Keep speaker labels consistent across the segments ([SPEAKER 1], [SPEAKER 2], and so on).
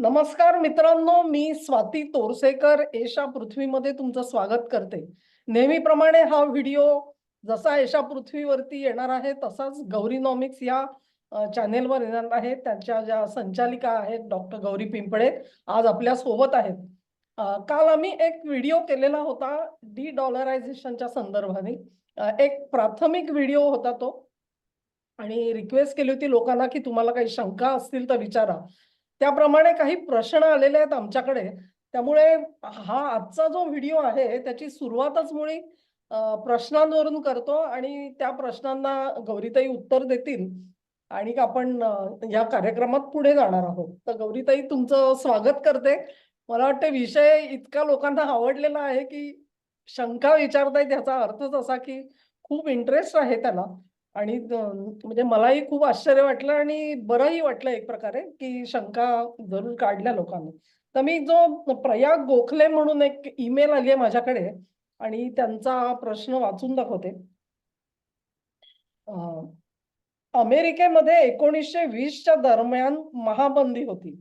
[SPEAKER 1] नमस्कार मित्रांनो, मी स्वाती तोरसेकर एशा पृथ्वीमध्ये तुमचं स्वागत करते. नेहमीप्रमाणे हा व्हिडिओ जसा एशा पृथ्वीवरती येणार आहे तसाच गौरीनॉमिक्स या चॅनेलवर येणार आहे. त्यांच्या ज्या संचालिका आहेत डॉक्टर गौरी पिंपळे आज आपल्या सोबत आहेत. काल आम्ही एक व्हिडिओ केलेला होता डी डॉलरायझेशनच्या संदर्भाने. एक प्राथमिक व्हिडिओ होता तो आणि रिक्वेस्ट केली होती लोकांना की तुम्हाला काही शंका असतील तर विचारा. त्याप्रमाणे काही प्रश्न आलेले आहेत आमच्याकडे. त्यामुळे हा आजचा जो व्हिडिओ आहे त्याची सुरुवातच मुळी प्रश्नांवरून करतो आणि त्या प्रश्नांना गौरीताई उत्तर देतील आणि आपण या कार्यक्रमात पुढे जाणार आहोत. तर गौरीताई तुमचं स्वागत करते. मला वाटतं विषय इतका लोकांना आवडलेला आहे की शंका विचारतायत याचा अर्थच असा की खूप इंटरेस्ट आहे त्याला. आणि म्हणजे मलाही खूप आश्चर्य वाटलं आणि बरंही वाटलं एक प्रकारे की शंका जरूर काढल्या लोकांनी. तर मी जो प्रयाग गोखले म्हणून एक ईमेल आली आहे माझ्याकडे आणि त्यांचा प्रश्न वाचून दाखवते. अमेरिकेमध्ये 1920च्या दरम्यान महाबंदी होती.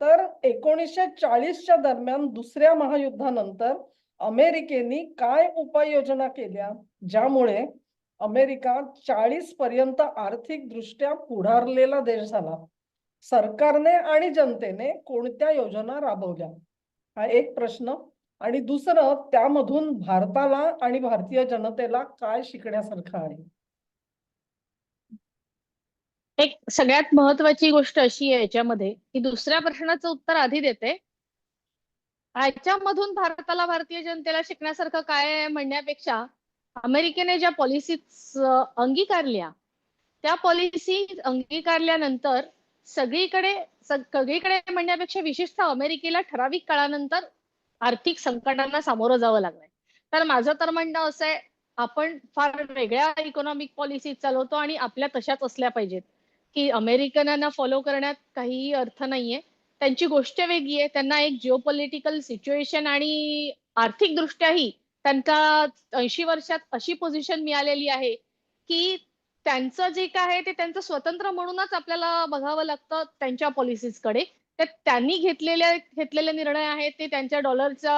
[SPEAKER 1] तर 1940च्या दरम्यान दुसऱ्या महायुद्धानंतर अमेरिकेने काय उपाययोजना केल्या ज्यामुळे अमेरिका 40 पर्यंत आर्थिक दृष्ट्या पुढारलेला देश झाला? सरकारने आणि जनतेने कोणत्या योजना राबवल्या? हा एक प्रश्न. आणि दुसरं, त्यामधून भारताला आणि भारतीय जनतेला काय शिकण्यासारखं आहे?
[SPEAKER 2] एक सगळ्यात महत्वाची गोष्ट अशी आहे याच्यामध्ये की दुसऱ्या प्रश्नाचं उत्तर आधी देते. ह्याच्यामधून भारताला भारतीय जनतेला शिकण्यासारखं काय आहे म्हणण्यापेक्षा अमेरिकेने ज्या पॉलिसीज अंगीकारल्या त्या पॉलिसी अंगीकारल्यानंतर सगळीकडे म्हणण्यापेक्षा विशेषतः अमेरिकेला ठराविक काळानंतर आर्थिक संकटांना सामोरं जावं लागलंय. तर माझं तर म्हणणं असं आहे, आपण फार वेगळ्या इकॉनॉमिक पॉलिसी चालवतो आणि आपल्या तशाच असल्या पाहिजेत की अमेरिकनांना फॉलो करण्यात काहीही अर्थ नाहीये. त्यांची गोष्ट वेगळी आहे. त्यांना एक जिओपॉलिटिकल सिच्युएशन आणि आर्थिक दृष्ट्याही त्यांचा 80 वर्षात अशी पोझिशन मिळालेली आहे की त्यांचं जे काय आहे ते त्यांचं स्वतंत्र म्हणूनच आपल्याला बघावं लागतं त्यांच्या पॉलिसीजकडे. तर त्यांनी घेतलेले निर्णय आहेत ते त्यांच्या डॉलरचा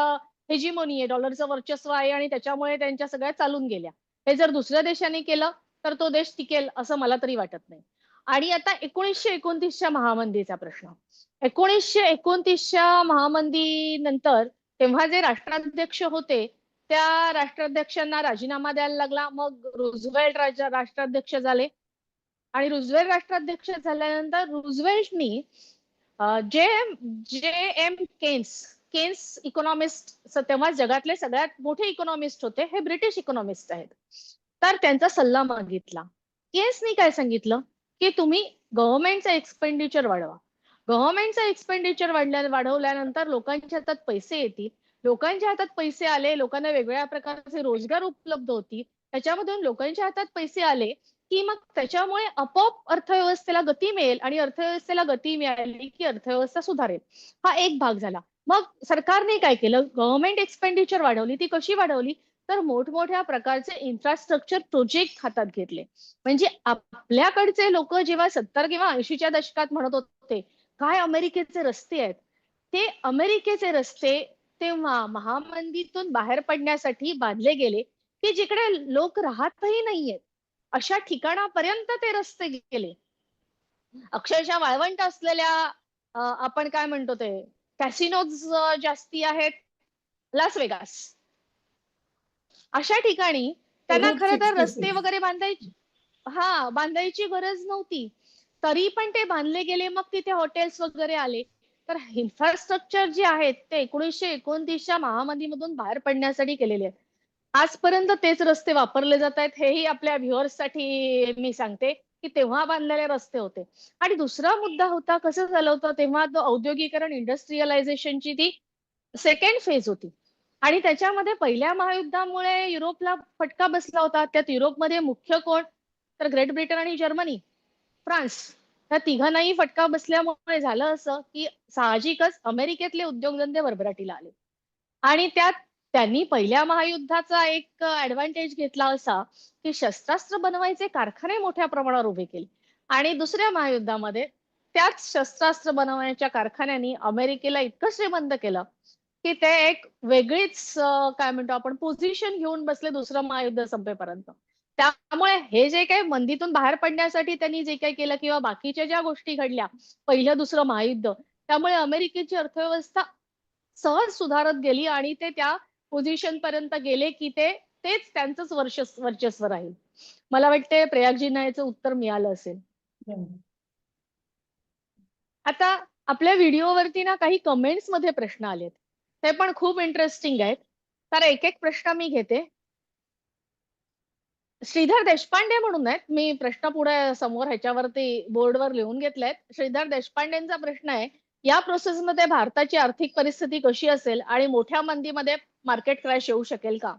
[SPEAKER 2] हेजिमोनी आहे, डॉलरचं वर्चस्व आहे आणि त्याच्यामुळे त्यांच्या सगळ्या चालून गेल्या. हे जर दुसऱ्या देशाने केलं तर तो देश टिकेल असं मला तरी वाटत नाही. आणि आता 1929च्या महामंदीचा प्रश्न. 1929च्या महामंदी नंतर तेव्हा जे राष्ट्राध्यक्ष होते त्या राष्ट्राध्यक्षांना राजीनामा द्यायला लागला. मग रुझवेल्ट राष्ट्राध्यक्ष झाले आणि रुझवेल्ट राष्ट्राध्यक्ष झाल्यानंतर रुझवेल्टनी जे जे एम केन्स केन्स इकॉनॉमिस्ट तेव्हा जगातले सगळ्यात मोठे इकॉनॉमिस्ट होते, हे ब्रिटिश इकॉनॉमिस्ट आहेत. तर त्यांचा सल्ला मागितला. केन्सनी काय सांगितलं की तुम्ही गव्हर्नमेंटचं एक्सपेंडिचर वाढवा. गव्हर्नमेंटचं एक्सपेंडिचर वाढवल्यानंतर लोकांच्या हातात पैसे येतील. लोकांच्या हातात पैसे आले, लोकांना वेगवेगळ्या प्रकारचे रोजगार उपलब्ध होतील. त्याच्यामधून लोकांच्या हातात पैसे आले की मग त्याच्यामुळे आपोआप अर्थव्यवस्थेला गती मिळेल आणि अर्थव्यवस्थेला गती मिळाली की अर्थव्यवस्था सुधारेल. हा एक भाग झाला. मग सरकारने काय केलं, गव्हर्नमेंट एक्सपेंडिचर वाढवली. ती कशी वाढवली तर मोठमोठ्या प्रकारचे इन्फ्रास्ट्रक्चर प्रोजेक्ट हातात घेतले. म्हणजे आपल्याकडचे लोक जेव्हा 70 किंवा 80च्या दशकात म्हणत होते काय अमेरिकेचे रस्ते आहेत, ते अमेरिकेचे रस्ते तेव्हा महामंदीतून बाहेर पडण्यासाठी बांधले गेले की जिकडे लोक राहतही नाहीयेत अशा ठिकाणापर्यंत ते रस्ते गेले. अक्षरशः वाळवंट असलेल्या आपण काय म्हणतो ते कॅसिनोज जास्ती आहेत लास वेगास, अशा ठिकाणी त्यांना
[SPEAKER 1] रूट
[SPEAKER 2] खरं तर रस्ते
[SPEAKER 1] 66.
[SPEAKER 2] वगैरे बांधायची गरज नव्हती. तरी पण ते बांधले गेले. मग तिथे हॉटेल्स वगैरे आले. तर इन्फ्रास्ट्रक्चर जे आहेत ते 1929च्या महामंदीमधून बाहेर पडण्यासाठी केलेले आहेत. आजपर्यंत तेच रस्ते वापरले जात आहेत. हेही आपल्या व्ह्युअर्ससाठी मी सांगते की तेव्हा बांधलेले रस्ते होते. आणि दुसरा मुद्दा होता, कसं झालं होतं तेव्हा तो औद्योगिकरण इंडस्ट्रियलायझेशनची ती सेकंड फेज होती आणि त्याच्यामध्ये पहिल्या महायुद्धामुळे युरोपला फटका बसला होता. त्यात युरोपमध्ये मुख्य कोण तर ग्रेट ब्रिटन आणि जर्मनी, फ्रान्स, या तिघांनाही फटका बसल्यामुळे झालं असं की साहजिकच अमेरिकेतले उद्योगधंदे भरभराटीला आले आणि त्यात त्यांनी पहिल्या महायुद्धाचा एक ऍडव्हान्टेज घेतला असा की शस्त्रास्त्र बनवायचे कारखाने मोठ्या प्रमाणावर उभे केले आणि दुसऱ्या महायुद्धामध्ये त्याच शस्त्रास्त्र बनवण्याच्या कारखान्यांनी अमेरिकेला इतकं श्रीमंत केलं की ते एक वेगळीच काय म्हणतो आपण पोझिशन घेऊन बसले दुसरं महायुद्ध संपेपर्यंत. त्यामुळे हे जे काही मंदीतून बाहेर पडण्यासाठी त्यांनी जे काही केलं किंवा बाकीच्या ज्या गोष्टी घडल्या पहिलं दुसरं महायुद्ध, त्यामुळे अमेरिकेची अर्थव्यवस्था सहज सुधारत गेली आणि ते त्या पोझिशन पर्यंत गेले की तेच त्यांचंच वर्चस्व राहील. मला वाटते प्रयागजींना याचं उत्तर मिळालं असेल. आता आपल्या व्हिडिओवरती ना काही कमेंट्स मध्ये प्रश्न आलेत, ते पण खूप इंटरेस्टिंग आहेत. तर एक एक प्रश्न मी घेते. श्रीधर देशपांडे म्हणून आहेत, मी प्रश्न पुढे समोर ह्याच्यावरती बोर्डवर लिहून घेतलेत. श्रीधर देशपांडेंचा प्रश्न आहे, या प्रोसेसमध्ये भारताची आर्थिक परिस्थिती कशी असेल आणि मोठ्या मंदीमध्ये मार्केट क्रॅश येऊ शकेल का?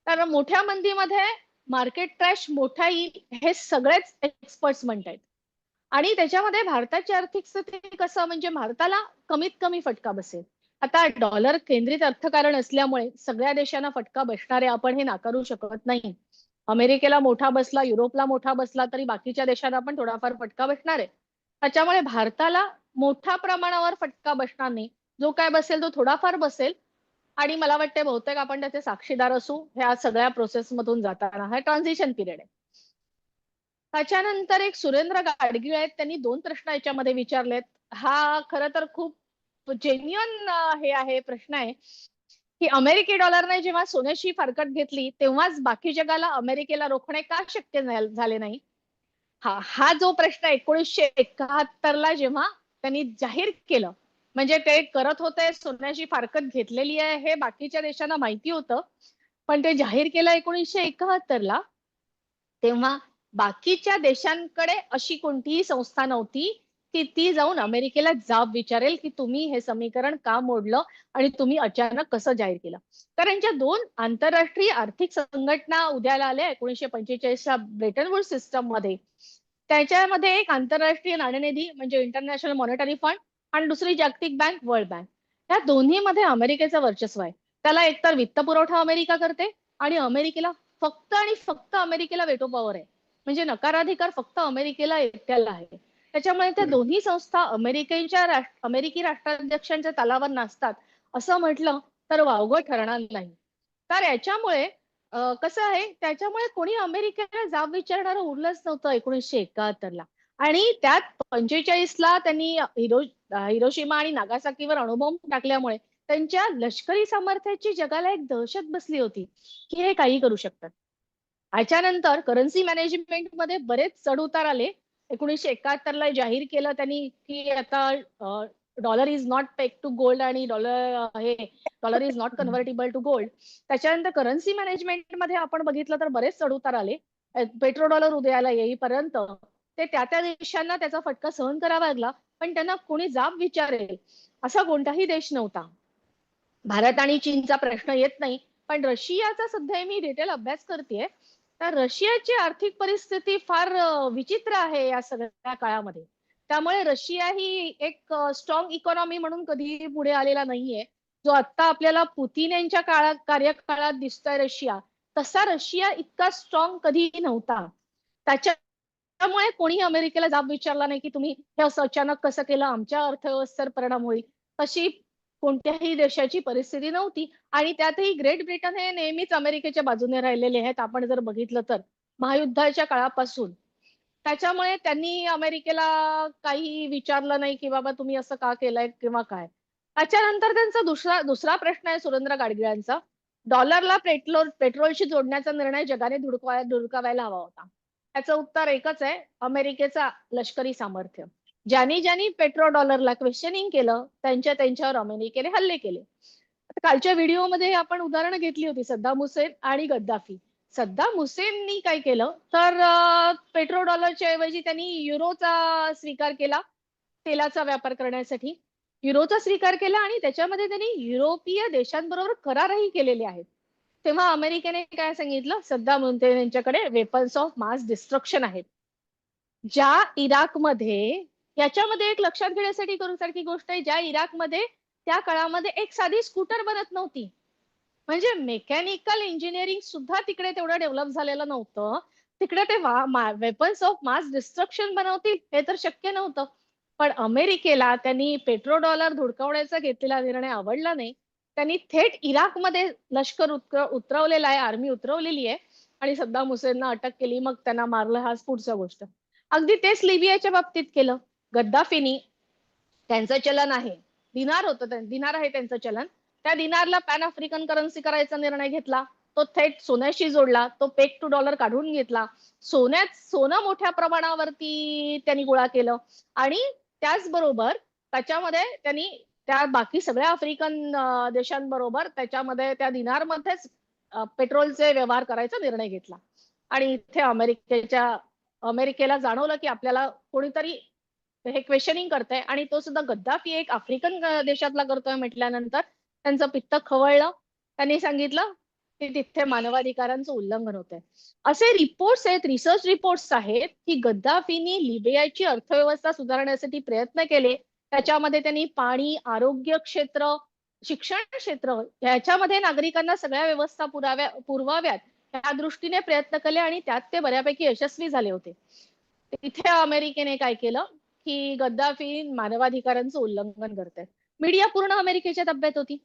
[SPEAKER 2] तर मोठ्या मंदीमध्ये मार्केट क्रॅश मोठा येईल हे सगळेच एक्सपर्ट्स म्हणतात. आणि त्याच्यामध्ये भारताची आर्थिक स्थिती कसं म्हणजे भारताला कमीत कमी फटका बसेल. आता डॉलर केंद्रित अर्थकारण असल्यामुळे सगळ्या देशांना फटका बसणार आहे, आपण हे नाकारू शकत नाही. अमेरिकेला मोठा बसला, युरोपला मोठा बसला तरी बाकीच्या देशांना पण थोडाफार फटका बसणार आहे. त्याच्यामुळे भारताला मोठ्या प्रमाणावर फटका बसणार नाही. जो काय बसेल तो थोडाफार बसेल आणि मला वाटते बहुतेक आपण त्याचे साक्षीदार असू ह्या सगळ्या प्रोसेस मधून जाताना. हा ट्रान्झिशन पिरियड आहे. त्याच्यानंतर एक सुरेंद्र गाडगीळ आहेत, त्यांनी 2 प्रश्न याच्यामध्ये विचारलेत. हा खरं तर खूप जेन्युअन हे आहे प्रश्न आहे की अमेरिकी डॉलरने जेव्हा सोन्याची फारकत घेतली तेव्हाच बाकी जगाला अमेरिकेला रोखणे का शक्य झाले नाही? हा जो प्रश्न 1971ला जेव्हा त्यांनी जाहीर केलं, म्हणजे ते करत होते सोन्याची फारकत घेतलेली आहे हे बाकीच्या देशांना माहिती होतं, पण ते जाहीर केलं 1971ला. तेव्हा बाकीच्या देशांकडे अशी कोणतीही संस्था नव्हती की ती जाऊन अमेरिकेला जाब विचारेल की तुम्ही हे समीकरण का मोडलं आणि तुम्ही अचानक कसं जाहीर केलं. कारण ज्या 2 आंतरराष्ट्रीय आर्थिक संघटना उद्याला आल्या 1945च्या ब्रेटन वूड्स सिस्टम मध्ये, त्याच्यामध्ये एक आंतरराष्ट्रीय नाणेनिधी म्हणजे इंटरनॅशनल मॉनिटरी फंड आणि दुसरी जागतिक बँक वर्ल्ड बँक, या दोन्हीमध्ये अमेरिकेचं वर्चस्व आहे. त्याला एकतर वित्तपुरवठा अमेरिका करते आणि अमेरिकेला फक्त आणि फक्त अमेरिकेला वेटो पॉवर आहे, म्हणजे नकाराधिकार फक्त अमेरिकेला एकट्याला आहे. त्याच्यामुळे त्या दोन्ही संस्था अमेरिकी राष्ट्राध्यक्षांच्या तलावर नसतात असं म्हटलं तर वावगं ठरणार नाही. तर याच्यामुळे कसं आहे, त्याच्यामुळे कोणी अमेरिकेला जाब विचारणारं उरलंच नव्हतं 1971ला. आणि त्यात 45ला त्यांनी हिरोशिमा आणि नागासाकीवर अणुबॉम्ब टाकल्यामुळे त्यांच्या लष्करी सामर्थ्याची जगाला एक दहशत बसली होती की हे काही करू शकतात. याच्यानंतर करन्सी मॅनेजमेंट मध्ये बरेच चढ उतार आले. 1971ला जाहीर केलं त्यांनी की आता dollar is not peg to gold आणि dollar is not convertible to gold. त्याच्यानंतर करन्सी मॅनेजमेंट मध्ये आपण बघितलं तर बरेच चढ उतार आले. पेट्रो डॉलर उदयाला येईपर्यंत ते त्या देशांना त्याचा फटका सहन करावा लागला, पण त्यांना कोणी जाब विचारेल असा कोणताही देश नव्हता. भारत आणि चीनचा प्रश्न येत नाही, पण रशियाचा सध्या मी डिटेल अभ्यास करतेय. तर रशियाची आर्थिक परिस्थिती फार विचित्र आहे या सगळ्या काळामध्ये. त्यामुळे रशिया ही एक स्ट्रॉंग इकॉनॉमी म्हणून कधीही पुढे आलेला नाहीये. जो आता आपल्याला पुतीन यांच्या कार्यकाळात दिसतोय रशिया, तसा रशिया इतका स्ट्रॉंग कधीही नव्हता. त्याच्यामुळे कोणी अमेरिकेला जाब विचारला नाही की तुम्ही हे असं अचानक कसं केलं, आमच्या अर्थव्यवस्थेवर परिणाम होईल, तशी कोणत्याही देशाची परिस्थिती नव्हती. आणि त्यातही ग्रेट ब्रिटन हे नेहमीच अमेरिकेच्या बाजूने राहिलेले आहेत आपण जर बघितलं तर महायुद्धाच्या काळापासून. त्याच्यामुळे त्यांनी अमेरिकेला काही विचारलं नाही की बाबा तुम्ही असं का केलंय किंवा काय. त्याच्यानंतर त्यांचा दुसरा प्रश्न आहे सुरेंद्र गाडगिळांचा, डॉलरला पेट्रोलशी जोडण्याचा निर्णय जगाने धुडकावायला हवा होता. त्याचं उत्तर एकच आहे, अमेरिकेचा लष्करी सामर्थ्य. ज्यांनी पेट्रो डॉलरला क्वेश्चनिंग केलं त्यांच्यावर अमेरिकेने हल्ले केले. कालच्या व्हिडिओमध्ये आपण उदाहरणं घेतली होती सद्दाम हुसेन आणि गद्दाफी. सद्दाम हुसेननी काय केलं तर पेट्रो डॉलरच्या ऐवजी त्यांनी युरोचा स्वीकार केला तेलाचा व्यापार करण्यासाठी. युरोचा स्वीकार केला आणि त्याच्यामध्ये त्यांनी युरोपीय देशांबरोबर करारही केलेले आहेत. तेव्हा अमेरिकेने काय सांगितलं, सद्दाम हुसेन यांच्याकडे वेपन्स ऑफ मास डिस्ट्रक्शन आहेत. ज्या इराकमध्ये, याच्यामध्ये एक लक्षात घेण्यासाठी करूसारखी गोष्ट आहे, ज्या इराकमध्ये त्या काळामध्ये एक साधी स्कूटर बनत नव्हती, म्हणजे मेकॅनिकल इंजिनिअरिंग सुद्धा तिकडे तेवढं डेव्हलप झालेलं नव्हतं. तिकडे ते वेपन्स ऑफ मास डिस्ट्रक्शन बनवतील हे तर शक्य नव्हतं. पण अमेरिकेला त्यांनी पेट्रोडॉलर धुडकावण्याचा घेतलेला निर्णय आवडला नाही. त्यांनी थेट इराकमध्ये लष्कर उतरवलेलं आहे, आर्मी उतरवलेली आहे आणि सद्दाम हुसेनना अटक केली, मग त्यांना मारलं, हाच पुढचा गोष्ट. अगदी तेच लिबियाच्या बाबतीत केलं. गद्दाफीनी त्यांचं चलन आहे, दिनार होतं, दिनार आहे त्यांचं चलन. त्या दिनारला पॅन आफ्रिकन करन्सी करायचा निर्णय घेतला. तो थेट सोन्याशी जोडला, तो पेग टू डॉलर काढून घेतला. सोनं मोठ्या प्रमाणावरती त्यांनी गोळा केलं आणि त्याचबरोबर त्याच्यामध्ये त्यांनी त्या बाकी सगळ्या आफ्रिकन देशांबरोबर त्याच्यामध्ये त्या दिनारमध्येच पेट्रोलचे व्यवहार करायचा निर्णय घेतला. आणि इथे अमेरिकेला जाणवलं की आपल्याला कोणीतरी हे क्वेश्चनिंग करतंय आणि तो सुद्धा गद्दाफी एक आफ्रिकन देशातला करतोय म्हटल्यानंतर त्यांचं पित्त खवळलं. त्यांनी सांगितलं की तिथे मानवाधिकारांचं उल्लंघन होतंय. असे रिपोर्ट्स आहेत, रिसर्च रिपोर्ट्स आहेत की गद्दाफीनी लिबियाची अर्थव्यवस्था सुधारण्यासाठी प्रयत्न केले. त्याच्यामध्ये त्यांनी पाणी, आरोग्य क्षेत्र, शिक्षण क्षेत्र ह्याच्यामध्ये नागरिकांना सगळ्या व्यवस्था पुरवाव्यात या दृष्टीने प्रयत्न केले आणि त्यात ते बऱ्यापैकी यशस्वी झाले होते. तिथे अमेरिकेने काय केलं की गद्दाफी मानवाधिकारांचं उल्लंघन करते. मीडिया पूर्ण अमेरिकेच्या ताब्यात होती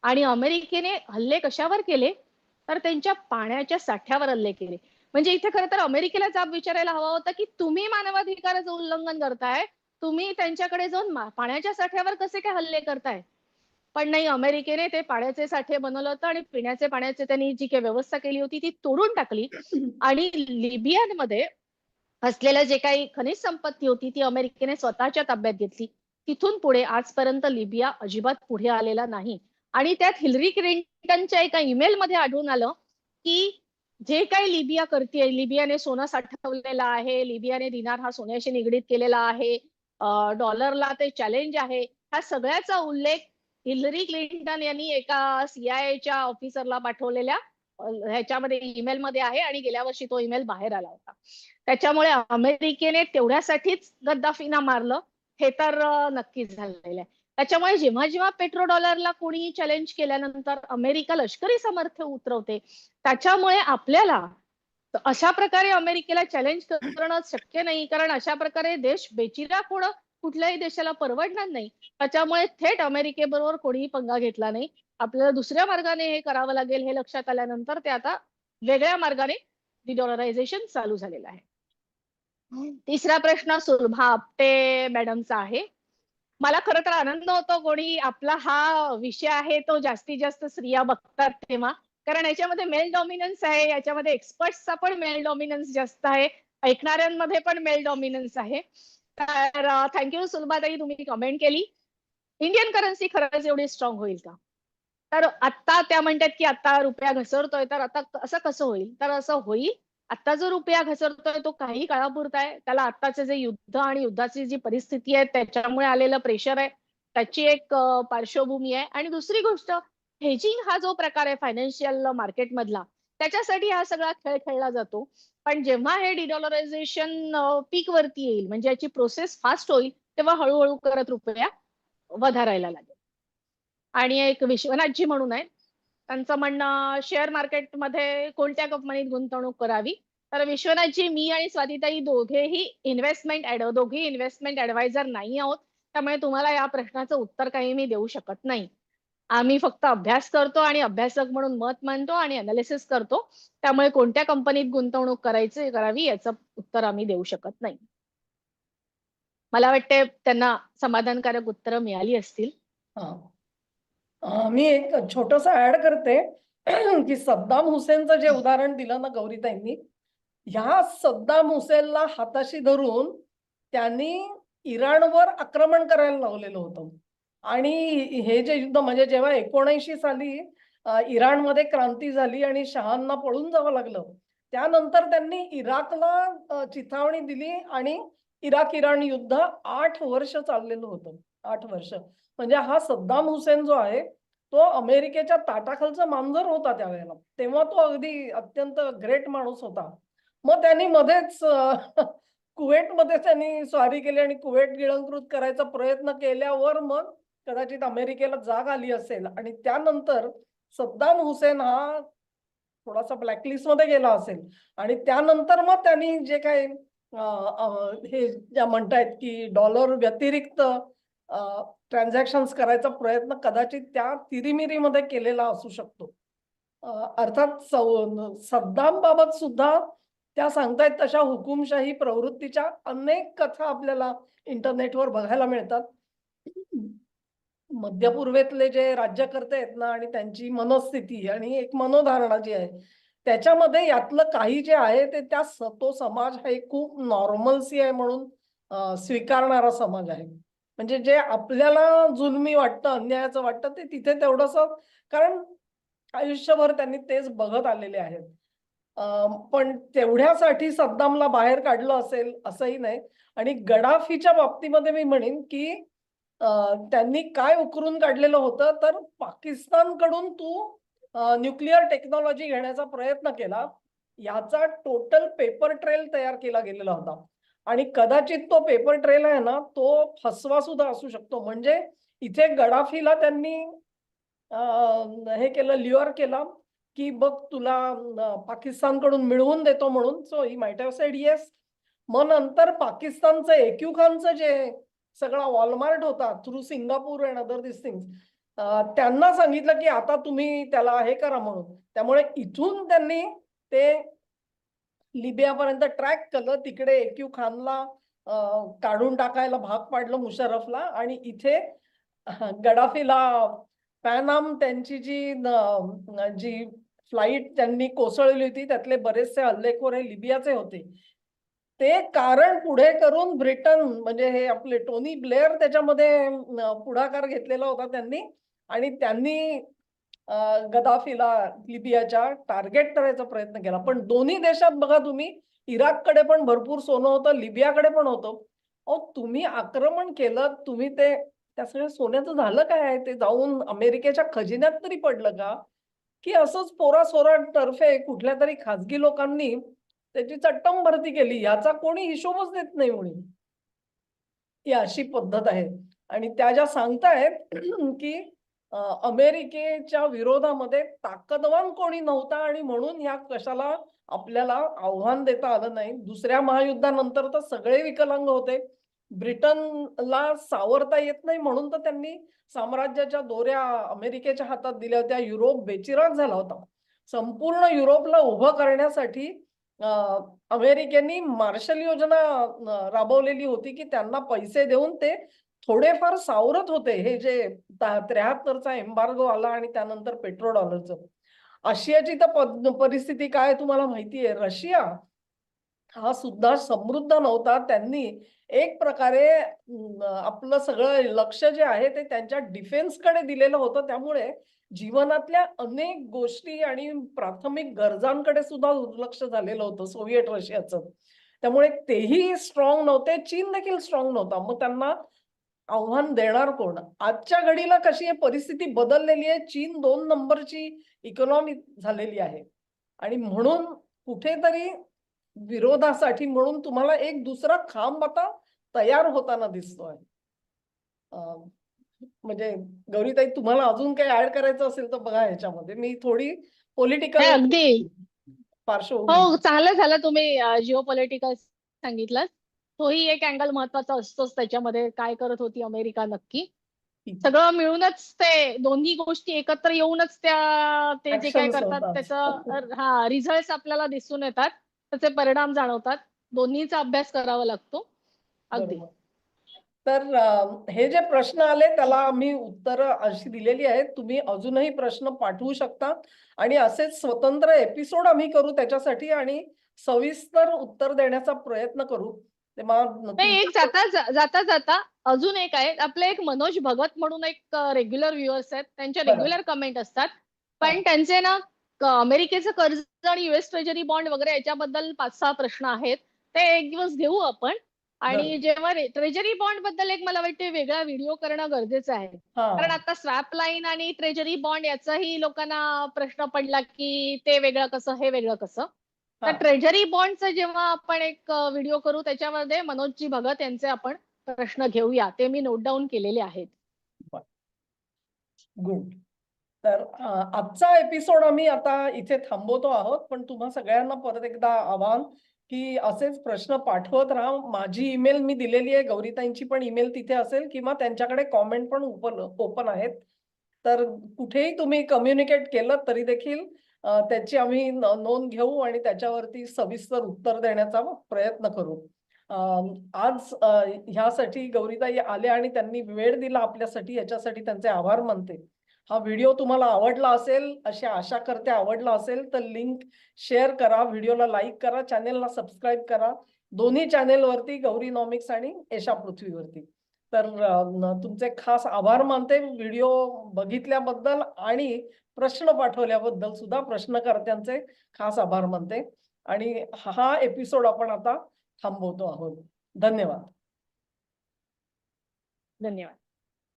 [SPEAKER 2] आणि अमेरिकेने हल्ले कशावर केले तर त्यांच्या पाण्याच्या साठ्यावर हल्ले केले. म्हणजे इथे खरं तर अमेरिकेला जाब विचारायला हवा होता की तुम्ही मानवाधिकाराचं उल्लंघन करताय, तुम्ही त्यांच्याकडे जाऊन पाण्याच्या साठ्यावर कसे काय हल्ले करताय. पण नाही, अमेरिकेने ते पाण्याचे साठे बनवलं होतं आणि पिण्याचे पाण्याचे त्यांनी जी काही व्यवस्था केली होती ती तोडून टाकली आणि लिबियामध्ये असलेलं जे काही खनिज संपत्ती होती ती अमेरिकेने स्वतःच्या ताब्यात घेतली. तिथून पुढे आजपर्यंत लिबिया अजिबात पुढे आलेला नाही. आणि त्यात हिलरी क्लिंटनच्या एका ईमेलमध्ये आढळून आलं की जे काही लिबिया करते, लिबियाने सोनं साठवलेलं आहे, लिबियाने दिनार हा सोन्याशी निगडीत केलेला आहे, डॉलरला ते चॅलेंज आहे, ह्या सगळ्याचा उल्लेख हिलरी क्लिंटन यांनी एका सीआयएच्या ऑफिसरला पाठवलेल्या ह्याच्यामध्ये ईमेलमध्ये आहे आणि गेल्या वर्षी तो ईमेल बाहेर आला होता. त्याच्यामुळे अमेरिकेने तेवढ्यासाठीच गद्दाफीना मारलं हे तर नक्कीच झालेलं आहे. त्याच्यामुळे जेव्हा जेव्हा पेट्रोडॉलरला कोणी चॅलेंज केल्यानंतर अमेरिका लष्करी सामर्थ्य उतरवते, त्याच्यामुळे आपल्याला अशा प्रकारे अमेरिकेला चॅलेंज करणं शक्य नाही, कारण अशा प्रकारे देश बेचिराख होणं कुठल्याही देशाला परवडणार नाही. त्याच्यामुळे थेट अमेरिकेबरोबर कोणीही पंगा घेतला नाही. आपल्याला दुसऱ्या मार्गाने हे करावं लागेल हे लक्षात आल्यानंतर ते आता वेगळ्या मार्गाने डिडॉलरायझेशन चालू झालेलं आहे. तिसरा प्रश्न सुलभा आपटे मॅडमचा आहे. मला खरं तर आनंद होतो कोणी आपला हा विषय आहे तो जास्तीत जास्त स्त्रिया बघतात तेव्हा, कारण याच्यामध्ये मेल डॉमिनन्स आहे, याच्यामध्ये एक्सपर्ट्सचा पण मेल डॉमिनन्स जास्त आहे, ऐकणाऱ्यांमध्ये पण मेल डॉमिनन्स आहे. तर थँक्यू सुलभाताई, तुम्ही कमेंट केली. इंडियन करन्सी खरंच एवढी स्ट्रॉंग होईल का? तर आता त्या म्हणतात की आता रुपया घसरतोय, तर आता असं कसं होईल? तर असं होईल, आता जो रुपया घसरतोय तो काही काळापुरता आहे. त्याला आत्ताचे जे युद्ध आणि युद्धाची जी परिस्थिती आहे त्याच्यामुळे आलेलं प्रेशर आहे, त्याची एक पार्श्वभूमी आहे. आणि दुसरी गोष्ट, हेजिंग हा जो प्रकार आहे फायनान्शियल मार्केटमधला, त्याच्यासाठी हा सगळा खेळ खेळला जातो. पण जेव्हा हे डिडॉलरायझेशन पीक वरती येईल, म्हणजे याची प्रोसेस फास्ट होईल, तेव्हा हळूहळू करत रुपया वधारायला लागेल. आणि एक विश्वनाथजी म्हणून आहे, त्यांचं म्हणणं शेअर मार्केटमध्ये कोणत्या कंपनीत गुंतवणूक करावी. तर विश्वनाथजी, मी आणि स्वातीताई दोघेही इन्व्हेस्टमेंट ऍडवायझर नाही आहोत, त्यामुळे तुम्हाला या प्रश्नाचं उत्तर काही मी देऊ शकत नाही. आम्ही फक्त अभ्यास करतो आणि अभ्यासक म्हणून मत मांडतो आणि अनालिसिस करतो. त्यामुळे कोणत्या कंपनीत गुंतवणूक करावी याचं उत्तर आम्ही देऊ शकत नाही. मला वाटते त्यांना समाधानकारक उत्तरं मिळाली असतील.
[SPEAKER 1] मी एक छोटस ऍड करते की सद्दाम हुसेनचं जे उदाहरण दिलं ना गौरीताईंनी, ह्या सद्दाम हुसेनला हाताशी धरून त्यांनी इराणवर आक्रमण करायला लावलेलं होतं. आणि हे जे युद्ध म्हणजे जेव्हा 79 साली इराणमध्ये क्रांती झाली आणि शहांना पळून जावं लागलं, त्यानंतर त्यांनी इराकला चिथावणी दिली आणि इराण युद्ध 8 वर्ष चाललेलं होतं. 8 वर्ष. म्हणजे हा सद्दाम हुसेन जो आहे तो अमेरिकेच्या ताटाखालचा मांजर होता त्यावेळेला. तेव्हा तो अगदी अत्यंत ग्रेट माणूस होता. मग त्यांनी मध्येच कुवेतमध्ये त्यांनी स्वारी केली आणि कुवेत गिळंकृत करायचा प्रयत्न केल्यावर मग कदाचित अमेरिकेला जाग आली असेल आणि त्यानंतर सद्दाम हुसेन हा थोडासा ब्लॅकलिस्ट मध्ये गेला असेल आणि त्यानंतर मग त्यांनी जे काही हे ज्या म्हणतायत की डॉलर व्यतिरिक्त ट्रान्झॅक्शन्स करायचा प्रयत्न कदाचित त्या तिरिमिरीमध्ये केलेला असू शकतो. अर्थात सद्दाम बाबत सुद्धा त्या सांगतायत तशा हुकुमशाही प्रवृत्तीच्या अनेक कथा आपल्याला इंटरनेटवर बघायला मिळतात. मध्य पूर्वेतले जे राज्यकर्ते आहेत ना आणि त्यांची मनस्थिती आणि एक मनोधारणा जी आहे त्याच्यामध्ये यातलं काही जे आहे ते तो समाज हा एक खूप नॉर्मलसी आहे म्हणून स्वीकारणारा समाज आहे. म्हणजे जे आपल्याला जुलमी वाटतं, अन्यायाचं वाटतं ते तिथे तेवढंसं, कारण आयुष्यभर त्यांनी तेच बघत आलेले आहेत. पण तेवढ्यासाठी सद्दामला बाहेर काढलं असेल असंही नाही. आणि गडाफीच्या बाबतीमध्ये मी म्हणेन की त्यांनी काय उकरून काढलेलं होतं तर पाकिस्तानकडून न्यूक्लिअर टेक्नॉलॉजी घेण्याचा प्रयत्न केला. याचा टोटल पेपर ट्रेल तयार केला गेलेला होता आणि कदाचित तो पेपर ट्रेल आहे ना तो फसवा सुद्धा असू शकतो. म्हणजे इथे गडाफीला त्यांनी हे केलं, ल्युअर केला की बघ तुला पाकिस्तानकडून मिळवून देतो म्हणून. So he might have sed yes. मग नंतर पाकिस्तानचं एक्यू खानचं जे सगळा वॉलमार्ट होता through Singapore and other this things, त्यांना सांगितलं की आता तुम्ही त्याला हे करा म्हणून. त्यामुळे इथून त्यांनी ते लिबियापर्यंत ट्रॅक केलं. तिकडे एक्यू खानला काढून टाकायला भाग पाडलं मुशर्रफला आणि इथे गडाफीला पॅनाम त्यांची जी फ्लाईट त्यांनी कोसळली होती त्यातले बरेचसे हल्लेखोर हे लिबियाचे होते. ते कारण पुढे करून ब्रिटन म्हणजे हे आपले टोनी ब्लेअर त्याच्यामध्ये पुढाकार घेतलेला होता त्यांनी. आणि त्यांनी गदाफीला लिबियाच्या टार्गेट करायचा प्रयत्न केला. पण दोन्ही देशात बघा तुम्ही, इराककडे पण भरपूर सोनं होतं, लिबियाकडे पण होतं. अहो तुम्ही आक्रमण केलं, तुम्ही त्या सगळ्या सोन्याचं झालं काय? ते जाऊन अमेरिकेच्या खजिन्यात तरी पडलं का? की असंच पोरासोरा तर्फे कुठल्या तरी खाजगी लोकांनी त्याची चट्टम भरती केली, याचा कोणी हिशोबच देत नाही म्हणे. ही अशी पद्धत आहे. आणि त्या ज्या सांगतायत की अमेरिकेच्या विरोधामध्ये ताकदवान कोणी नव्हता आणि म्हणून ह्या कशाला आपल्याला आव्हान देता आलं नाही. दुसऱ्या महायुद्धानंतर तर सगळे विकलांग होते. ब्रिटनला सावरता येत नाही म्हणून तर त्यांनी साम्राज्याच्या दोऱ्या अमेरिकेच्या हातात दिल्या होत्या. युरोप बेचिराग झाला होता. संपूर्ण युरोपला उभं करण्यासाठी अमेरिकेने मार्शल योजना राबवलेली होती की त्यांना पैसे देऊन ते थोडेफार सावरत होते. हे जे 73चा एम्बार्गो आला आणि त्यानंतर पेट्रो डॉलरचं. आशियाची तर परिस्थिती काय तुम्हाला माहितीये. रशिया हा सुद्धा समृद्ध नव्हता. त्यांनी एक प्रकारे आपलं सगळं लक्ष जे आहे ते त्यांच्या डिफेन्सकडे दिलेलं होतं. त्यामुळे जीवनातल्या अनेक गोष्टी आणि प्राथमिक गरजांकडे सुद्धा दुर्लक्ष झालेलं होतं सोव्हिएट रशियाचं. त्यामुळे तेही स्ट्रॉंग नव्हते. चीन देखील स्ट्रॉंग नव्हता. मग त्यांना आव्हान देणार कोण? आजच्या घडीला कशी आहे परिस्थिती बदललेली आहे. चीन 2 नंबरची इकॉनॉमी झालेली आहे आणि म्हणून कुठेतरी विरोधासाठी म्हणून तुम्हाला एक दुसरा खांब आता तयार होताना दिसतोय. म्हणजे गौरीताई तुम्हाला अजून काही ऍड करायचं असेल तर बघा ह्याच्यामध्ये. मी थोडी पॉलिटिकल
[SPEAKER 2] नाही अगदी
[SPEAKER 1] पार्श्वभूमी.
[SPEAKER 2] हो, चांगलं झालं तुम्ही जिओ पॉलिटिकल सांगितलं. तोही एक अँगल महत्वाचा असतोच त्याच्यामध्ये. काय करत होती अमेरिका नक्की. सगळं मिळूनच ते दोन्ही गोष्टी एकत्र येऊनच ते जे काय
[SPEAKER 1] ऍक्शन्स
[SPEAKER 2] करतात
[SPEAKER 1] होतात.
[SPEAKER 2] त्याचा रिझल्ट आपल्याला दिसून येतात, त्याचे परिणाम जाणवतात. दोन्हीचा अभ्यास करावा लागतो. अगदी.
[SPEAKER 1] बरोबर. तर हे जे प्रश्न आले त्याला आम्ही उत्तरं अशी दिलेली आहेत. तुम्ही अजूनही प्रश्न पाठवू शकता आणि असेच स्वतंत्र एपिसोड आम्ही करू त्याच्यासाठी आणि सविस्तर उत्तर देण्याचा प्रयत्न करू. तेव्हा
[SPEAKER 2] नाही, एक जाता जाता अजून एक आहे. आपले एक मनोज भगत म्हणून एक रेग्युलर व्ह्युअर्स आहेत. त्यांच्या
[SPEAKER 1] बरं.
[SPEAKER 2] रेग्युलर कमेंट असतात.
[SPEAKER 1] हा.
[SPEAKER 2] पण त्यांचे ना अमेरिकेचं कर्ज आणि युएस ट्रेजरी बॉन्ड वगैरे याच्याबद्दल 5-6 प्रश्न आहेत. ते एक दिवस घेऊ आपण. आणि
[SPEAKER 1] बरं.
[SPEAKER 2] जेव्हा ट्रेजरी बॉन्ड बद्दल एक मला वाटते वेगळा व्हिडिओ करणं गरजेचं आहे. कारण
[SPEAKER 1] हा.
[SPEAKER 2] आता स्वॅप लाईन आणि ट्रेजरी बॉन्ड याचाही लोकांना प्रश्न पडला की ते वेगळं कसं, हे वेगळं कसं.
[SPEAKER 1] हा.
[SPEAKER 2] तर ट्रेजरी बॉन्डचं जेव्हा आपण एक व्हिडिओ करू त्याच्यामध्ये मनोजजी भगत यांचे आपण प्रश्न घेऊया. ते मी नोट डाऊन केलेले आहेत.
[SPEAKER 1] गुड. तर आजचा एपिसोड आम्ही आता इथे थांबवतो आहोत. पण तुम्हा सगळ्यांना परत एकदा आवाहन की असेच प्रश्न पाठवत राहा. माझी ईमेल मी दिलेली आहे, गौरीताईंची पण ईमेल तिथे असेल किंवा त्यांच्याकडे कॉमेंट पण ओपन आहेत. तर कुठेही तुम्ही कम्युनिकेट केलं तरी देखील त्याची आम्ही नोंद घेऊ आणि त्याच्यावरती सविस्तर उत्तर देण्याचा प्रयत्न करू. आज ह्यासाठी गौरीताई आल्या आणि त्यांनी वेळ दिला आपल्यासाठी, याच्यासाठी त्यांचे आभार मानते. हा व्हिडिओ तुम्हाला आवडला असेल, अशी आशा करते आवडला असेल, तर लिंक शेअर करा, व्हिडिओला लाईक करा, चॅनेलला सबस्क्राईब करा. दोन्ही चॅनेलवरती गौरीनॉमिक्स आणि एशा पृथ्वीवरती. तर तुमचे खास आभार मानते व्हिडिओ बघितल्याबद्दल आणि प्रश्न पाठवल्याबद्दल सुद्धा प्रश्नकर्त्यांचे खास आभार मानते. आणि हा एपिसोड आपण आता थांबवतो आहोत. धन्यवाद.
[SPEAKER 2] धन्यवाद.